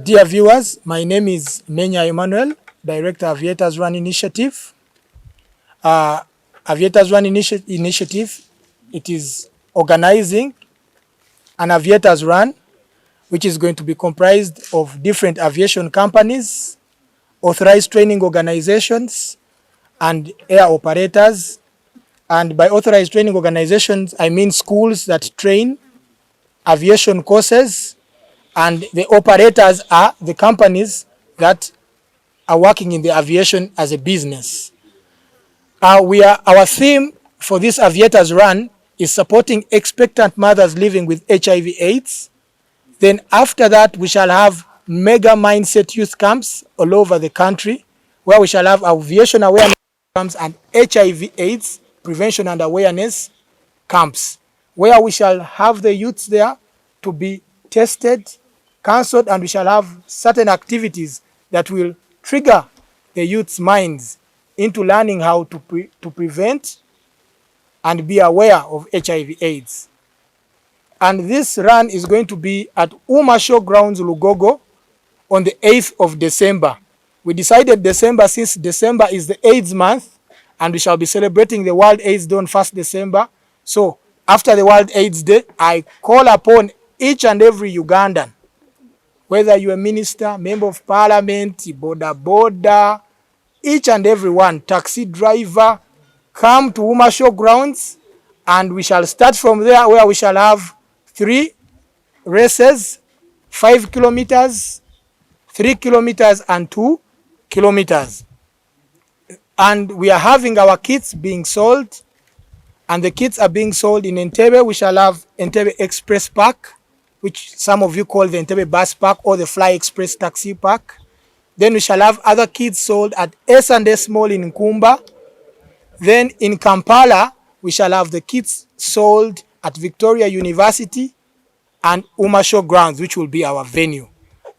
Dear viewers, my name is Menya Emmanuel, Director Aviators Run Initiative. Aviators Run Initiative, it is organizing an Aviators Run, which is going to be comprised of different aviation companies, authorized training organizations, and air operators. And by authorized training organizations, I mean schools that train aviation courses, and the operators are the companies that are working in the aviation as a business. Our theme for this Aviators Run is supporting expectant mothers living with HIV/AIDS. Then after that, we shall have mega mindset youth camps all over the country, where we shall have aviation awareness camps and HIV/AIDS prevention and awareness camps, where we shall have the youths there to be tested, counseled, and we shall have certain activities that will trigger the youth's minds into learning how to prevent and be aware of HIV/AIDS. And this run is going to be at Uma Showgrounds, Lugogo, on the 8th of December. We decided December since December is the AIDS month, and we shall be celebrating the World AIDS Day on 1st December. So after the World AIDS Day, I call upon each and every Ugandan, whether you're a minister, member of parliament, boda, each and every one, taxi driver, come to Uma Showgrounds, and we shall start from there, where we shall have 3 races, 5 kilometers, 3 kilometers, and 2 kilometers. And we are having our kits being sold, and the kits are being sold in Entebbe. We shall have Entebbe Express Park, which some of you call the Entebbe Bus Park or the Fly Express Taxi Park. Then we shall have other kits sold at S&S Mall in Nkumba. Then in Kampala, we shall have the kits sold at Victoria University and Uma Showgrounds, which will be our venue.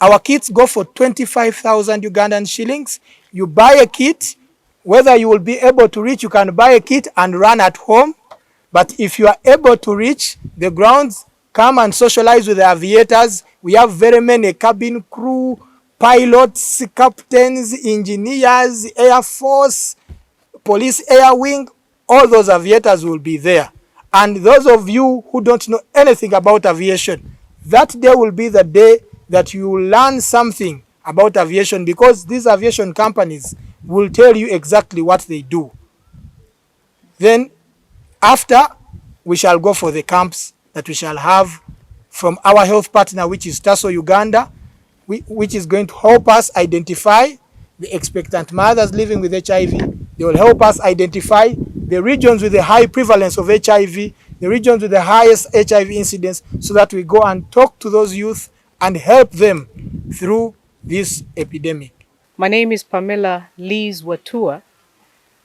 Our kits go for 25,000 Ugandan shillings. You buy a kit, whether you will be able to reach, you can buy a kit and run at home. But if you are able to reach the grounds, come and socialize with the aviators. We have very many cabin crew, pilots, captains, engineers, Air Force, Police Air Wing. All those aviators will be there. And those of you who don't know anything about aviation, that day will be the day that you will learn something about aviation, because these aviation companies will tell you exactly what they do. Then after, we shall go for the camps that we shall have from our health partner, which is TASO Uganda, which is going to help us identify the expectant mothers living with HIV. They will help us identify the regions with the high prevalence of HIV, the regions with the highest HIV incidence, so that we go and talk to those youth and help them through this epidemic. My name is Pamela Liz Watua,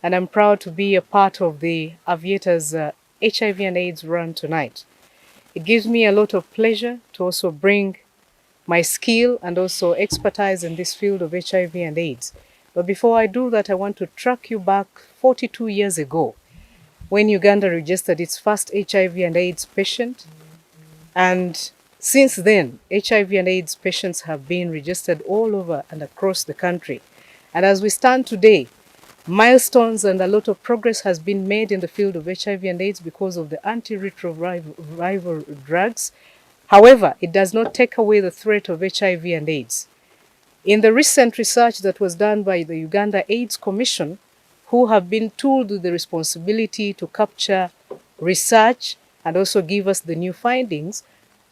and I'm proud to be a part of the Aviators HIV and AIDS run tonight. It gives me a lot of pleasure to also bring my skill and also expertise in this field of HIV and AIDS. But before I do that, I want to track you back 42 years ago, when Uganda registered its first HIV and AIDS patient. And since then, HIV and AIDS patients have been registered all over and across the country. And as we stand today, milestones and a lot of progress has been made in the field of HIV and AIDS because of the antiretroviral drugs. However, it does not take away the threat of HIV and AIDS. In the recent research that was done by the Uganda AIDS Commission, who have been tooled with the responsibility to capture research and also give us the new findings,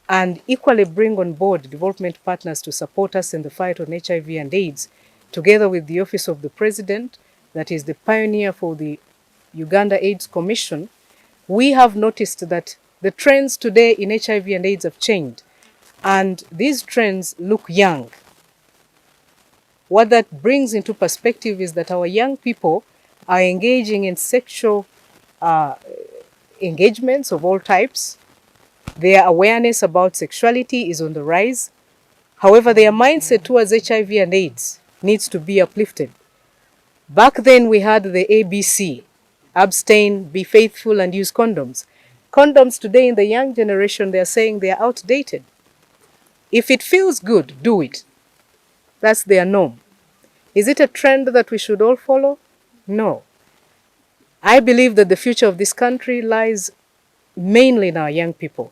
and equally bring on board development partners to support us in the fight on HIV and AIDS, together with the Office of the President, that is the pioneer for the Uganda AIDS Commission, we have noticed that the trends today in HIV and AIDS have changed, and these trends look young. What that brings into perspective is that our young people are engaging in sexual engagements of all types. Their awareness about sexuality is on the rise. However, their mindset towards HIV and AIDS needs to be uplifted. Back then, we had the ABC, abstain, be faithful, and use condoms. Condoms today in the young generation, they are saying they are outdated. If it feels good, do it. That's their norm. Is it a trend that we should all follow? No. I believe that the future of this country lies mainly in our young people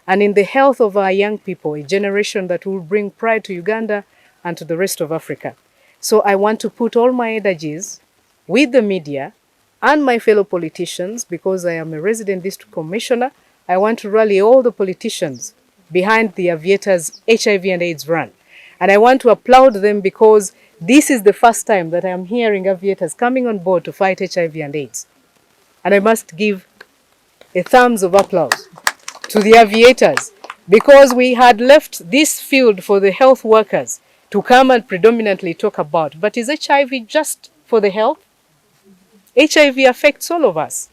and in the health of our young people, a generation that will bring pride to Uganda and to the rest of Africa. So I want to put all my energies with the media and my fellow politicians, because I am a resident district commissioner. I want to rally all the politicians behind the Aviators HIV and AIDS run. And I want to applaud them because this is the first time that I am hearing Aviators coming on board to fight HIV and AIDS. And I must give a thumbs of applause to the Aviators, because we had left this field for the health workers to come and predominantly talk about. But is HIV just for the health? HIV affects all of us.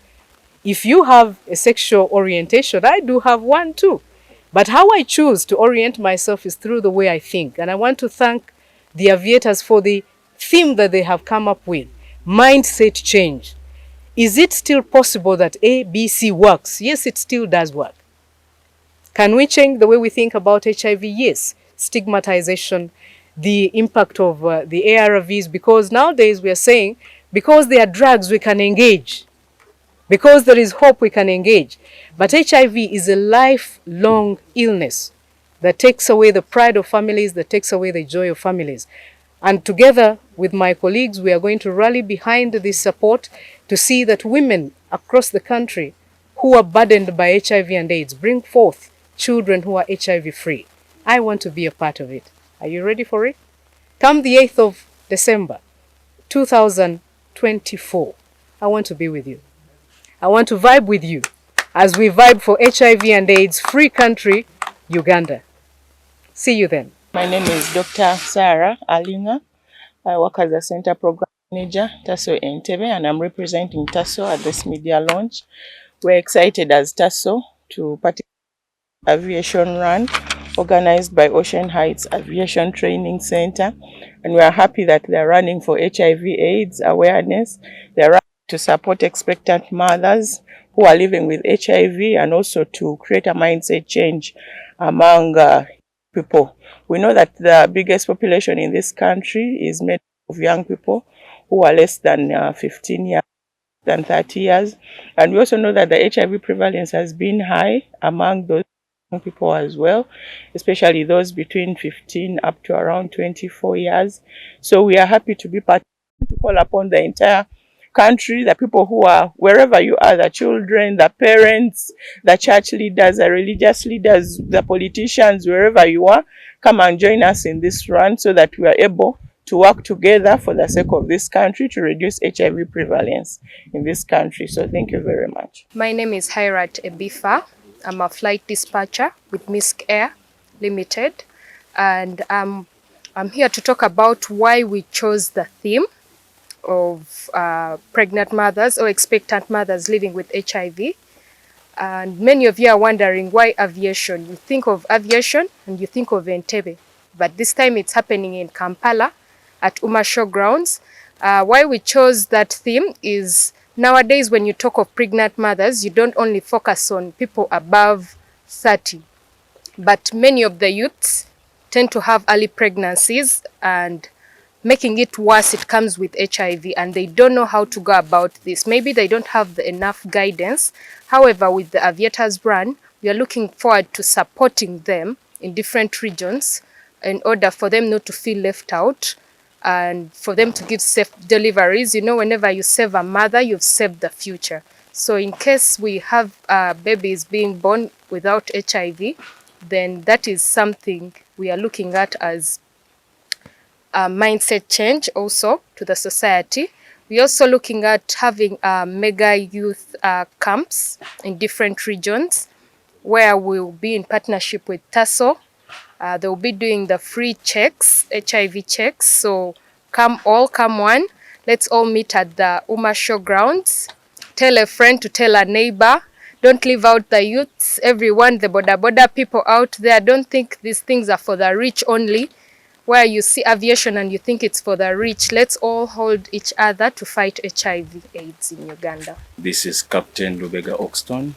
If you have a sexual orientation, I do have one too. But how I choose to orient myself is through the way I think. And I want to thank the Aviators for the theme that they have come up with, mindset change. Is it still possible that ABC works? Yes, it still does work. Can we change the way we think about HIV? Yes. Stigmatization, the impact of the ARVs, because nowadays we are saying, because they are drugs, we can engage. Because there is hope, we can engage. But HIV is a lifelong illness that takes away the pride of families, that takes away the joy of families. And together with my colleagues, we are going to rally behind this support to see that women across the country who are burdened by HIV and AIDS bring forth children who are HIV free. I want to be a part of it. Are you ready for it? Come the 8th of December, 2024, I want to be with you. I want to vibe with you as we vibe for HIV and AIDS free country, Uganda. See you then. My name is Dr. Sarah Alinga. I work as a Center Program Manager, TASO Entebbe, and I'm representing TASO at this media launch. We're excited as TASO to participate in the Aviation Run organized by Ocean Heights Aviation Training Center. And we are happy that they're running for HIV/AIDS awareness. They're running to support expectant mothers who are living with HIV, and also to create a mindset change among people. We know that the biggest population in this country is made of young people who are less than 15 years, than 30 years. And we also know that the HIV prevalence has been high among those young people as well, especially those between 15 up to around 24 years. So we are happy to be part to call upon the entire country, the people who are wherever you are, the children, the parents, the church leaders, the religious leaders, the politicians, wherever you are, come and join us in this run so that we are able to work together for the sake of this country to reduce HIV prevalence in this country. So thank you very much. My name is Hirat Ebifa. I'm a flight dispatcher with Misk Air Limited, and I'm here to talk about why we chose the theme of pregnant mothers or expectant mothers living with HIV. And many of you are wondering why aviation. You think of aviation and you think of Entebbe, but this time it's happening in Kampala at Uma Showgrounds. Why we chose that theme is nowadays when you talk of pregnant mothers, you don't only focus on people above 30, but many of the youths tend to have early pregnancies, and making it worse, it comes with HIV, and they don't know how to go about this. Maybe they don't have enough guidance. However, with the Aviators Run, we are looking forward to supporting them in different regions in order for them not to feel left out and for them to give safe deliveries. You know, whenever you save a mother, you've saved the future. So in case we have babies being born without HIV, then that is something we are looking at as a mindset change also to the society. We're also looking at having mega youth camps in different regions where we'll be in partnership with TASO. They'll be doing the free checks, HIV checks. So come all, come one. Let's all meet at the Uma Showgrounds. Tell a friend to tell a neighbor. Don't leave out the youths, everyone, the boda people out there. Don't think these things are for the rich only. Where you see aviation and you think it's for the rich, let's all hold each other to fight HIV/AIDS in Uganda. This is Captain Lubega Oxton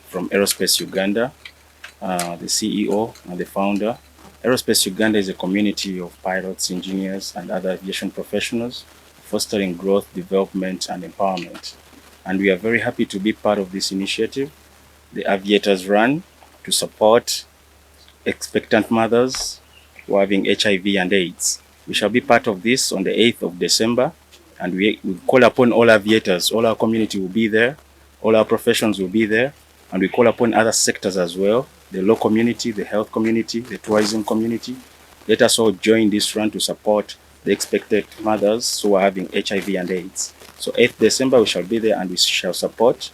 from Aerospace Uganda, the CEO and the founder Aerospace Uganda is a community of pilots, engineers, and other aviation professionals, fostering growth, development, and empowerment. And we are very happy to be part of this initiative, the Aviators Run, to support expectant mothers who are having HIV and AIDS. We shall be part of this on the 8th of December, and we call upon all aviators, all our community will be there, all our professions will be there, and we call upon other sectors as well, the law community, the health community, the tourism community. Let us all join this run to support the expected mothers who are having HIV and AIDS. So 8th December, we shall be there and we shall support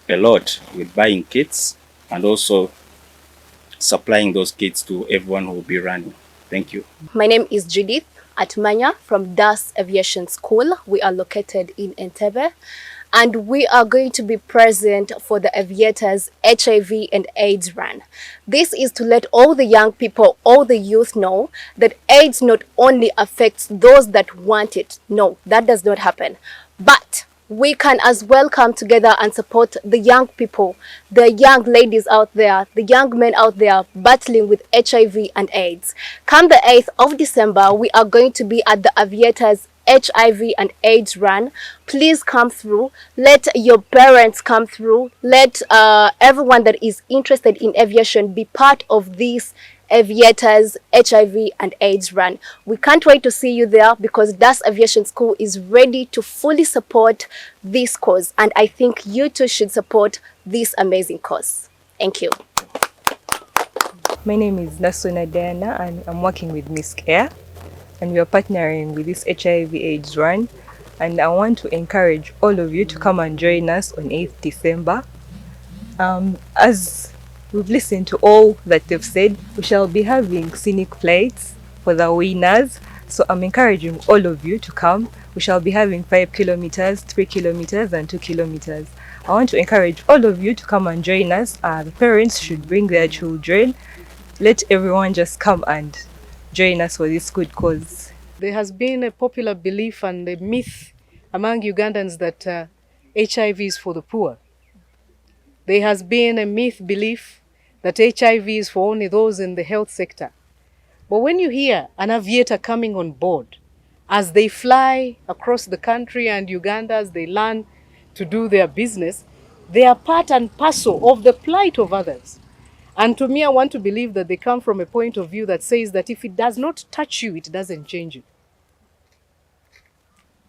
a lot with buying kits and also supplying those kits to everyone who will be running. Thank you. My name is Judith Atmanya from DAS Aviation School. We are located in Entebbe, and we are going to be present for the Aviators HIV and AIDS run. This is to let all the young people, all the youth know that AIDS not only affects those that want it. No, that does not happen. But we can as well come together and support the young people, the young ladies out there, the young men out there battling with HIV and AIDS. Come the 8th of December, we are going to be at the Aviators HIV and AIDS run. Please come through. Let your parents come through. Let everyone that is interested in aviation be part of this Aviators HIV and AIDS run. We can't wait to see you there because DAS Aviation School is ready to fully support this cause, and I think you too should support this amazing cause. Thank you. My name is Nasona Diana and I'm working with Miss Air, and we are partnering with this HIV AIDS run, and I want to encourage all of you to come and join us on 8th December. As we've listened to all that they've said, we shall be having scenic plates for the winners. So I'm encouraging all of you to come. We shall be having 5 kilometers, 3 kilometers, and 2 kilometers. I want to encourage all of you to come and join us. The parents should bring their children. Let everyone just come and join us for this good cause. There has been a popular belief and a myth among Ugandans that HIV is for the poor. There has been a myth belief that HIV is for only those in the health sector. But when you hear an aviator coming on board, as they fly across the country and Uganda, as they learn to do their business, they are part and parcel of the plight of others. And to me, I want to believe that they come from a point of view that says that if it does not touch you, it doesn't change you.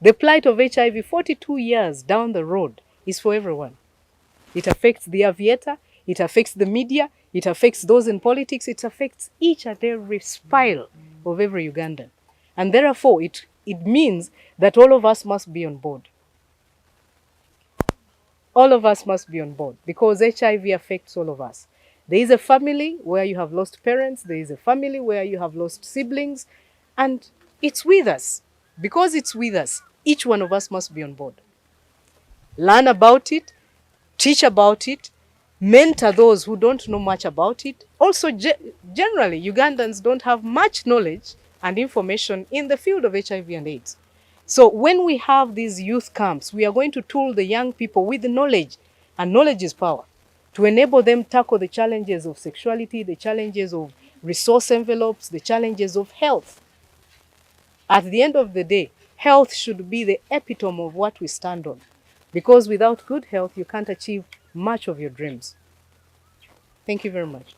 The plight of HIV 42 years down the road is for everyone. It affects the aviator, it affects the media, it affects those in politics, it affects each and every spile of every Ugandan. And therefore, it means that all of us must be on board. All of us must be on board because HIV affects all of us. There is a family where you have lost parents, there is a family where you have lost siblings, and it's with us. Because it's with us, each one of us must be on board. Learn about it, teach about it, mentor those who don't know much about it. Also, generally, Ugandans don't have much knowledge and information in the field of HIV and AIDS. So when we have these youth camps, we are going to tool the young people with the knowledge, and knowledge is power, to enable them tackle the challenges of sexuality, the challenges of resource envelopes, the challenges of health. At the end of the day, health should be the epitome of what we stand on. Because without good health, you can't achieve much of your dreams. Thank you very much.